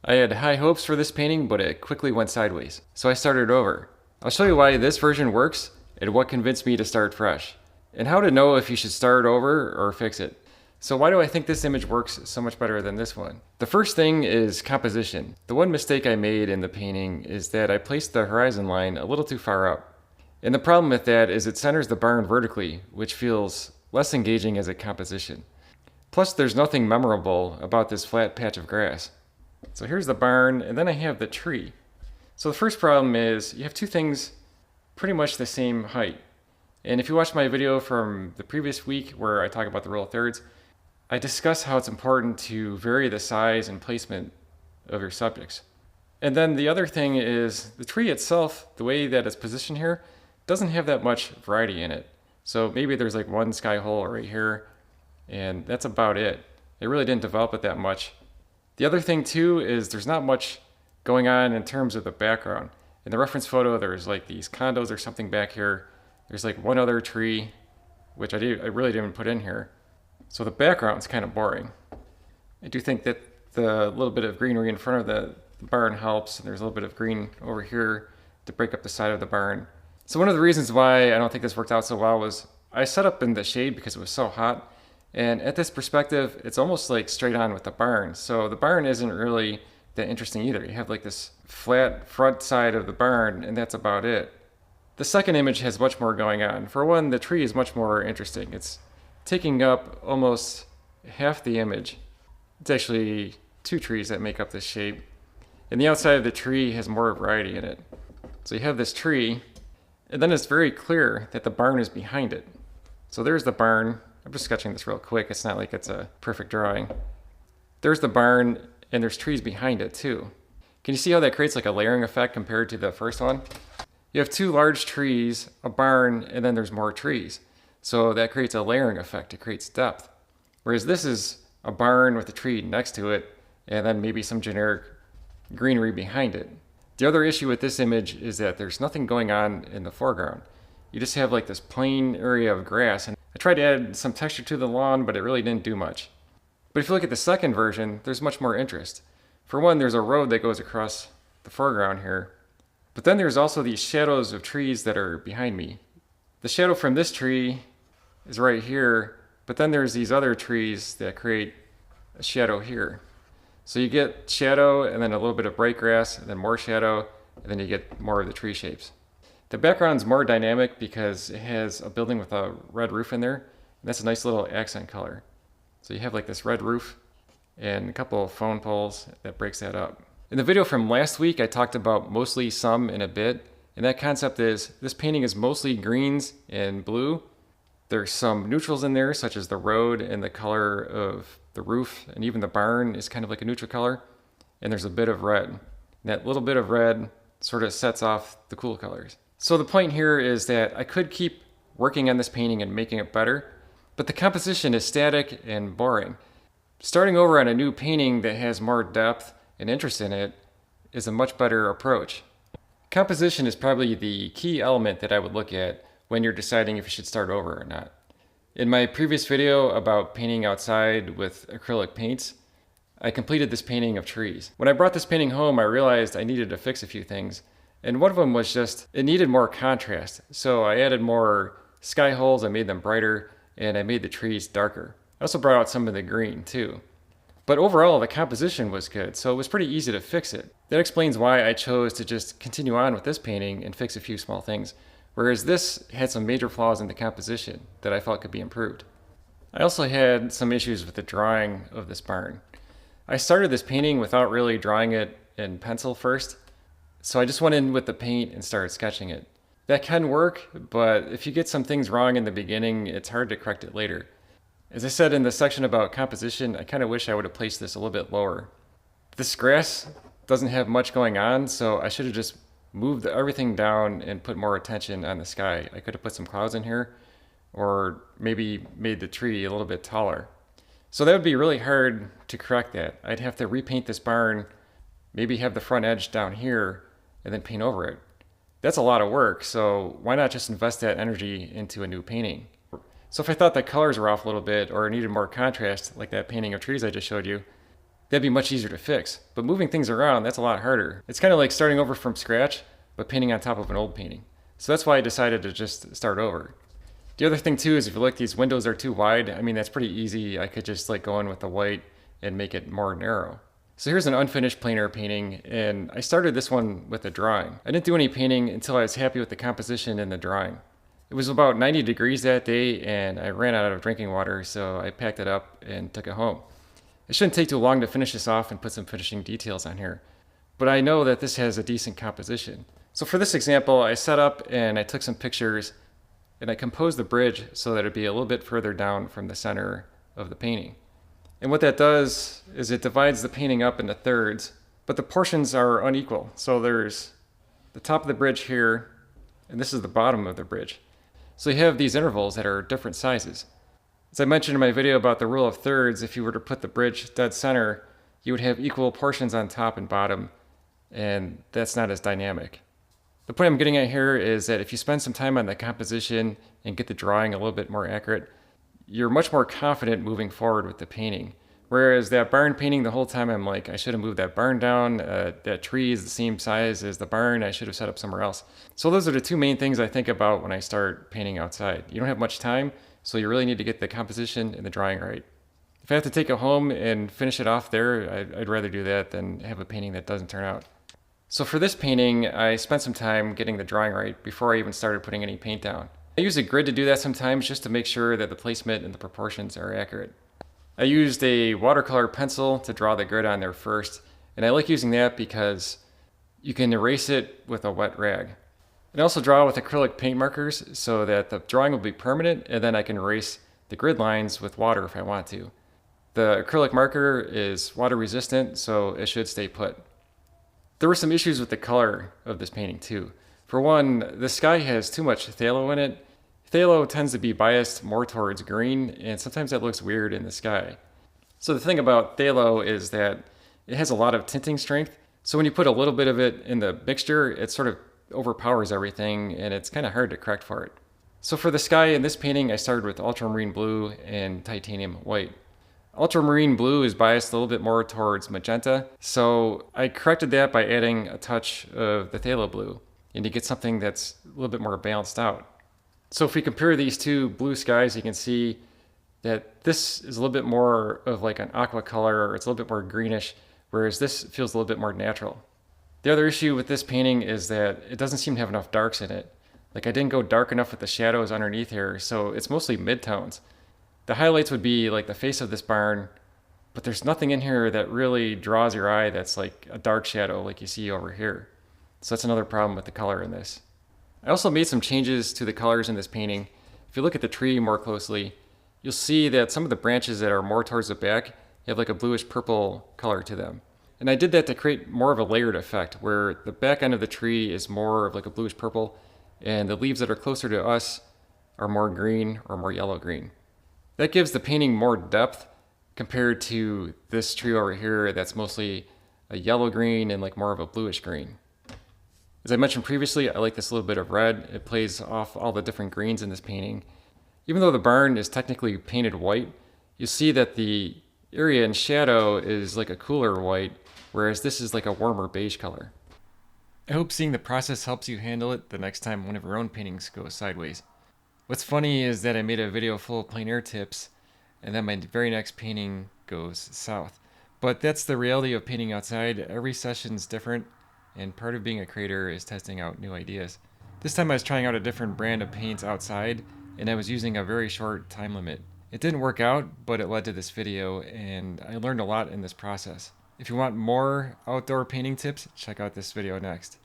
I had high hopes for this painting, but it quickly went sideways, so I started over. I'll show you why this version works, and what convinced me to start fresh, and how to know if you should start over or fix it. So why do I think this image works so much better than this one? The first thing is composition. The one mistake I made in the painting is that I placed the horizon line a little too far up. And the problem with that is it centers the barn vertically, which feels less engaging as a composition. Plus, there's nothing memorable about this flat patch of grass. So here's the barn, and then I have the tree. So the first problem is you have two things pretty much the same height. And if you watched my video from the previous week where I talk about the rule of thirds, I discuss how it's important to vary the size and placement of your subjects. And then the other thing is the tree itself, the way that it's positioned here, doesn't have that much variety in it. So maybe there's like one sky hole right here, and that's about it. It really didn't develop it that much. The other thing too is there's not much going on in terms of the background. In the reference photo, there's like these condos or something back here. There's like one other tree, which I really didn't put in here. So the background's kind of boring. I do think that the little bit of greenery in front of the barn helps. There's a little bit of green over here to break up the side of the barn. So one of the reasons why I don't think this worked out so well was I set up in the shade because it was so hot. And at this perspective, it's almost like straight on with the barn. So the barn isn't really that interesting either. You have like this flat front side of the barn, and that's about it. The second image has much more going on. For one, the tree is much more interesting. It's taking up almost half the image. It's actually two trees that make up this shape. And the outside of the tree has more variety in it. So you have this tree, and then it's very clear that the barn is behind it. So there's the barn. I'm just sketching this real quick. It's not like it's a perfect drawing. There's the barn, and there's trees behind it too. Can you see how that creates like a layering effect compared to the first one? You have two large trees, a barn, and then there's more trees. So that creates a layering effect. It creates depth. Whereas this is a barn with a tree next to it, and then maybe some generic greenery behind it. The other issue with this image is that there's nothing going on in the foreground. You just have like this plain area of grass, and I tried to add some texture to the lawn, but it really didn't do much. But if you look at the second version, there's much more interest. For one, there's a road that goes across the foreground here, but then there's also these shadows of trees that are behind me. The shadow from this tree is right here, but then there's these other trees that create a shadow here. So you get shadow and then a little bit of bright grass and then more shadow, and then you get more of the tree shapes. The background's more dynamic because it has a building with a red roof in there, and that's a nice little accent color. So you have like this red roof and a couple of phone poles that breaks that up. In the video from last week, I talked about mostly, some, and a bit, and that concept is this painting is mostly greens and blue. There's some neutrals in there, such as the road and the color of the roof, and even the barn is kind of like a neutral color. And there's a bit of red. And that little bit of red sort of sets off the cool colors. So the point here is that I could keep working on this painting and making it better, but the composition is static and boring. Starting over on a new painting that has more depth and interest in it is a much better approach. Composition is probably the key element that I would look at when you're deciding if you should start over or not. In my previous video about painting outside with acrylic paints, I completed this painting of trees. When I brought this painting home, I realized I needed to fix a few things, and one of them was just, it needed more contrast. So I added more sky holes, I made them brighter, and I made the trees darker. I also brought out some of the green too. But overall, the composition was good, so it was pretty easy to fix it. That explains why I chose to just continue on with this painting and fix a few small things, whereas this had some major flaws in the composition that I felt could be improved. I also had some issues with the drawing of this barn. I started this painting without really drawing it in pencil first, so I just went in with the paint and started sketching it. That can work, but if you get some things wrong in the beginning, it's hard to correct it later. As I said in the section about composition, I kind of wish I would have placed this a little bit lower. This grass doesn't have much going on, so I should have just moved everything down and put more attention on the sky. I could have put some clouds in here, or maybe made the tree a little bit taller. So that would be really hard to correct that. I'd have to repaint this barn, maybe have the front edge down here, and then paint over it. That's a lot of work, so why not just invest that energy into a new painting? So if I thought the colors were off a little bit or needed more contrast, like that painting of trees I just showed you, That'd be much easier to fix. But moving things around, that's a lot harder. It's kind of like starting over from scratch, but painting on top of an old painting. So that's why I decided to just start over. The other thing too is if you look, these windows are too wide. I mean, that's pretty easy. I could just like go in with the white and make it more narrow. So here's an unfinished plein air painting, and I started this one with a drawing. I didn't do any painting until I was happy with the composition in the drawing. It was about 90 degrees that day, and I ran out of drinking water, so I packed it up and took it home. It shouldn't take too long to finish this off and put some finishing details on here, but I know that this has a decent composition. So for this example, I set up and I took some pictures, and I composed the bridge so that it'd be a little bit further down from the center of the painting. And what that does is it divides the painting up into thirds, but the portions are unequal. So there's the top of the bridge here, and this is the bottom of the bridge. So you have these intervals that are different sizes. As I mentioned in my video about the rule of thirds, if you were to put the bridge dead center, you would have equal portions on top and bottom, and that's not as dynamic. The point I'm getting at here is that if you spend some time on the composition and get the drawing a little bit more accurate, you're much more confident moving forward with the painting. Whereas that barn painting, the whole time I'm like, I should have moved that barn down, that tree is the same size as the barn, I should have set up somewhere else. So those are the two main things I think about when I start painting outside. You don't have much time, so you really need to get the composition and the drawing right. If I have to take it home and finish it off there, I'd rather do that than have a painting that doesn't turn out. So for this painting, I spent some time getting the drawing right before I even started putting any paint down. I use a grid to do that sometimes just to make sure that the placement and the proportions are accurate. I used a watercolor pencil to draw the grid on there first, and I like using that because you can erase it with a wet rag. And I also draw with acrylic paint markers so that the drawing will be permanent, and then I can erase the grid lines with water if I want to. The acrylic marker is water resistant, so it should stay put. There were some issues with the color of this painting too. For one, the sky has too much phthalo in it. Phthalo tends to be biased more towards green, and sometimes that looks weird in the sky. So the thing about phthalo is that it has a lot of tinting strength, so when you put a little bit of it in the mixture, it sort of overpowers everything, and it's kind of hard to correct for it. So for the sky in this painting, I started with ultramarine blue and titanium white. Ultramarine blue is biased a little bit more towards magenta, so I corrected that by adding a touch of the phthalo blue, and you get something that's a little bit more balanced out. So if we compare these two blue skies, you can see that this is a little bit more of like an aqua color, or it's a little bit more greenish, whereas this feels a little bit more natural. The other issue with this painting is that it doesn't seem to have enough darks in it. Like I didn't go dark enough with the shadows underneath here, so it's mostly midtones. The highlights would be like the face of this barn, but there's nothing in here that really draws your eye that's like a dark shadow like you see over here. So that's another problem with the color in this. I also made some changes to the colors in this painting. If you look at the tree more closely, you'll see that some of the branches that are more towards the back have like a bluish purple color to them. And I did that to create more of a layered effect where the back end of the tree is more of like a bluish purple and the leaves that are closer to us are more green or more yellow green. That gives the painting more depth compared to this tree over here that's mostly a yellow green and like more of a bluish green. As I mentioned previously, I like this little bit of red. It plays off all the different greens in this painting. Even though the barn is technically painted white, you see that the area in shadow is like a cooler white, whereas this is like a warmer beige color. I hope seeing the process helps you handle it the next time one of your own paintings goes sideways. What's funny is that I made a video full of plein air tips, and then my very next painting goes south. But that's the reality of painting outside. Every session's different, and part of being a creator is testing out new ideas. This time I was trying out a different brand of paints outside, and I was using a very short time limit. It didn't work out, but it led to this video, and I learned a lot in this process. If you want more outdoor painting tips, check out this video next.